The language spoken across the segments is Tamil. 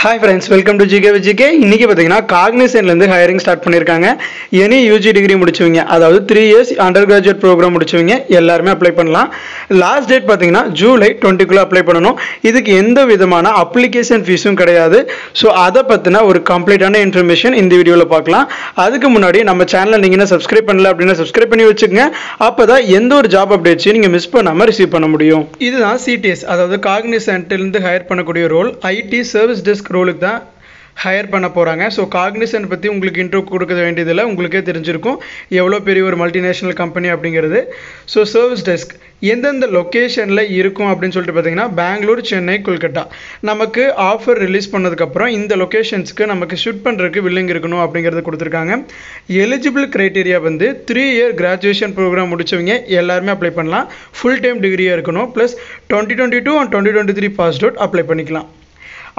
Hi friends, welcome to GK with GK. இன்னைக்கு பாத்தீங்கன்னா காக்னிசன்ட்ல இருந்து ஹையரிங் ஸ்டார்ட் பண்ணிருக்காங்க. எனி யூஜி டிகிரி முடிச்சவங்க, அதாவது 3 இயர்ஸ் அண்டர் கிராஜுவேட் ப்ரோக்ராம் முடிச்சவங்க எல்லாரும் அப்ளை பண்ணலாம். லாஸ்ட் டேட் பாத்தீங்கன்னா ஜூலை 20 குள்ள அப்ளை பண்ணனும். இதுக்கு எந்த விதமான அப்ளிகேஷன் ஃபீஸும் கிடையாது. சோ அத பத்தின ஒரு கம்ப்ளீட்டான இன்ஃபர்மேஷன் இந்த வீடியோல பார்க்கலாம். அதுக்கு முன்னாடி நம்ம சேனலை நீங்க என்ன சப்ஸ்கிரைப் பண்ணல அப்படினா சப்ஸ்கிரைப் பண்ணி வச்சுக்கங்க. அப்பதான் எந்த ஒரு ஜாப் அப்டேட்ஸ் நீங்க மிஸ் பண்ணாம ரிசீவ் பண்ண முடியும். இதுதான் CTS, அதாவது காக்னிசன்ட்ல இருந்து ஹையர் பண்ணக்கூடிய ரோல். ஐடி சர்வீஸ் டெஸ்க் ரோலுக்கு தான் ஹையர் பண்ண போகிறாங்க. ஸோ காக்னிசன்ட் பற்றி உங்களுக்கு இன்ட்ரோ கொடுக்க வேண்டியதில்லை, உங்களுக்கே தெரிஞ்சிருக்கும் எவ்வளோ பெரிய ஒரு மல்டிநேஷ்னல் கம்பெனி அப்படிங்கிறது. ஸோ சர்வீஸ் டெஸ்க் எந்தெந்த லொக்கேஷனில் இருக்கும் அப்படின்னு சொல்லிட்டு பார்த்தீங்கன்னா பெங்களூர், சென்னை, கொல்கட்டா. நமக்கு ஆஃபர் ரிலீஸ் பண்ணதுக்கப்புறம் இந்த லொக்கேஷன்ஸ்க்கு நமக்கு ஷூட் பண்ணுறதுக்கு வில்லிங் இருக்கணும் அப்படிங்கிறது கொடுத்துருக்காங்க. எலிஜிபிள் க்ரைட்டீரியா வந்து 3 இயர் கிராஜுவேஷன் ப்ரோக்ராம் முடிச்சவங்க எல்லாருமே அப்ளை பண்ணலாம். ஃபுல் டைம் டிகிரியாக இருக்கணும். Plus 2022 and 2023 passed out apply பண்ணிக்கலாம்.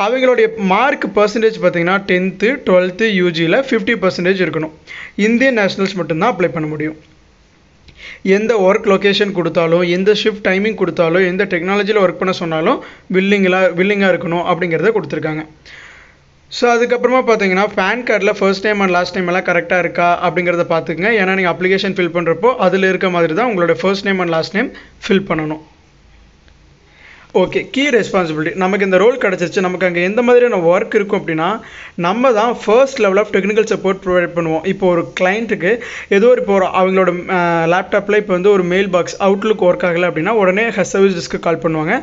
அவங்களுடைய மார்க் பர்சன்டேஜ் பார்த்தீங்கன்னா 10th 12th யூஜியில் 50% இருக்கணும். இந்தியன் நேஷனல்ஸ் மட்டும்தான் அப்ளை பண்ண முடியும். எந்த ஒர்க் லொக்கேஷன் கொடுத்தாலும், எந்த ஷிஃப்ட் டைமிங் கொடுத்தாலும், எந்த டெக்னாலஜியில் ஒர்க் பண்ண சொன்னாலும் வில்லிங்காக இருக்கணும் அப்படிங்கிறத கொடுத்துருக்காங்க. ஸோ அதுக்கப்புறமா பார்த்தீங்கன்னா பேன் கார்டில் first time and last time எல்லாம் கரெக்டாக இருக்கா அப்படிங்கிறத பார்த்துக்குங்க. ஏன்னா நீங்கள் அப்ளிகேஷன் ஃபில் பண்ணுறப்போ அதில் இருக்க மாதிரி தான் உங்களோட first name and last name fill பண்ணணும். Okay, key responsibility. நமக்கு இந்த ரோல் கிடச்சிருச்சு, நமக்கு அங்கே எந்த மாதிரியான ஒர்க் இருக்கும் அப்படின்னா, நம்ம தான் first level of technical support provide பண்ணுவோம். இப்போ ஒரு கிளைண்ட்டுக்கு ஏதோ ஒரு இப்போ அவங்களோட லேப்டாப்பில் இப்போ வந்து ஒரு மெயில் பாக்ஸ் அவுட்லுக் ஒர்க் ஆகலை அப்படின்னா உடனே சர்வீஸ் டெஸ்க்கு கால் பண்ணுவாங்க.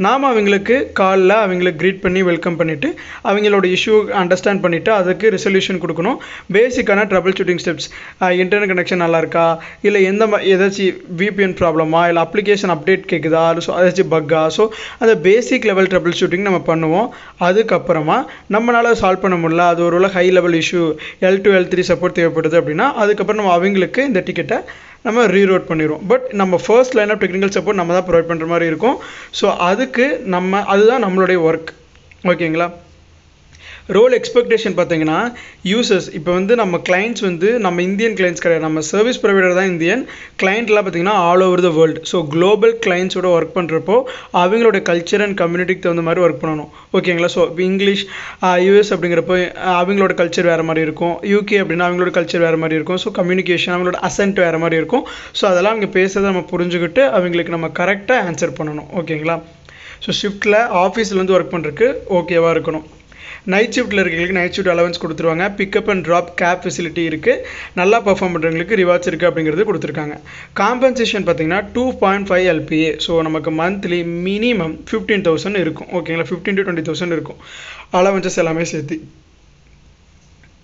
நாம் அவங்களுக்கு காலில் அவங்களுக்கு க்ரீட் பண்ணி வெல்கம் பண்ணிவிட்டு அவங்களோட இஷ்யூ அண்டர்ஸ்டாண்ட் பண்ணிவிட்டு அதுக்கு ரெசல்யூஷன் கொடுக்கணும். பேசிக்கான trouble shooting steps, internet connection நல்லா இருக்கா, இல்லை ஏதாச்சும் VPN ப்ராப்ளமா, இல்லை அப்ளிகேஷன் அப்டேட் கேட்குதா, ஸோ ஏதாச்சும் பக்கா, ஸோ அந்த பேசிக் லெவல் ட்ரபிள் ஷூட்டிங் நம்ம பண்ணுவோம். அதுக்கப்புறமா நம்மளால் சால்வ் பண்ண முடியல, அது ஒரு high level issue L2 L3 support தேவைப்படுது அப்படின்னா அதுக்கப்புறம் நம்ம அவங்களுக்கு இந்த டிக்கெட்டை நம்ம ரீரோட் பண்ணிடுவோம். பட் நம்ம first line of technical support நம்ம தான் ப்ரொவைட் பண்ணுற மாதிரி இருக்கும். ஸோ அதுதான் நம்மளுடைய ஒர்க். ஓகேங்களா? ரோல் எக்ஸ்பெக்டேஷன் பார்த்தீங்கன்னா யூசர்ஸ் இப்போ வந்து நம்ம கிளைண்ட்ஸ் வந்து நம்ம இந்தியன் கிளைண்ட்ஸ் கிடையாது, நம்ம சர்வீஸ் ப்ரொவைடர் தான் இந்தியன். கிளைண்ட்லாம் பார்த்தீங்கன்னா all over the world. So global கிளைண்ட்ஸோட ஒர்க் பண்ணுறப்போ அவங்களோட கல்ச்சர் அண்ட் கம்யூனிட்டிக்கு தகுந்த மாதிரி ஒர்க் பண்ணணும். ஓகேங்களா? ஸோ இப்போ இங்கிலீஷ் US அப்படிங்கிறப்போ அவங்களோட கல்ச்சர் வேறு மாதிரி இருக்கும். UK அப்படின்னா அவங்களோட கல்ச்சர் வேறு மாதிரி இருக்கும். ஸோ கம்யூனிகேஷன் அவங்களோட அசென்ட் வேறு மாதிரி இருக்கும். ஸோ அதெல்லாம் அவங்க பேசுகிறத நம்ம புரிஞ்சுக்கிட்டு அவங்களுக்கு நம்ம கரெக்டாக ஆன்சர் பண்ணணும். ஓகேங்களா? ஸோ ஷிஃப்ட்டில் ஆஃபீஸில் வந்து ஒர்க் பண்ணுறதுக்கு ஓகேவாக இருக்கணும். நைட் ஷிஃப்ட்டில் இருக்கிறவங்களுக்கு நைட் ஷிஃப்ட் அலவன்ஸ் கொடுத்துருவாங்க. Pickup and drop cab facility இருக்குது. நல்லா பர்ஃபார்ம் பண்ணுறவங்களுக்கு ரிவார்ட்ஸ் இருக்குது அப்படிங்கிறது கொடுத்துருக்காங்க. காம்பன்சேஷன் பார்த்தீங்கன்னா 2.5 LPA. ஸோ நமக்கு மந்த்லி மினிமம் 15,000 இருக்கும். ஓகேங்களா? 15 to 20,000 இருக்கும், அலவன்சஸ் எல்லாமே சேர்த்து.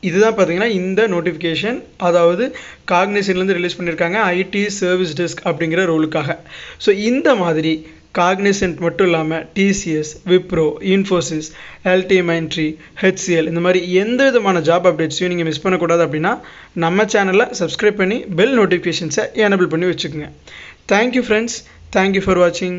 இதுதான் பார்த்தீங்கன்னா இந்த நோட்டிஃபிகேஷன், அதாவது காக்னிசன்ட்லேருந்து ரிலீஸ் பண்ணியிருக்காங்க IT சர்வீஸ் டெஸ்க் அப்படிங்கிற ரோலுக்காக. ஸோ இந்த மாதிரி காக்னிசன்ட் மட்டும் இல்லாமல் TCS, Wipro, Infosys, LTMindtree, HCL இந்த மாதிரி எந்த விதமான ஜாப் அப்டேட்ஸையும் நீங்கள் மிஸ் பண்ணக்கூடாது அப்படின்னா நம்ம சேனலை சப்ஸ்கிரைப் பண்ணி பெல் நோட்டிஃபிகேஷன்ஸை எனேபிள் பண்ணி வச்சுக்கோங்க. தேங்க்யூ ஃப்ரெண்ட்ஸ், தேங்க்யூ ஃபார் வாட்சிங்.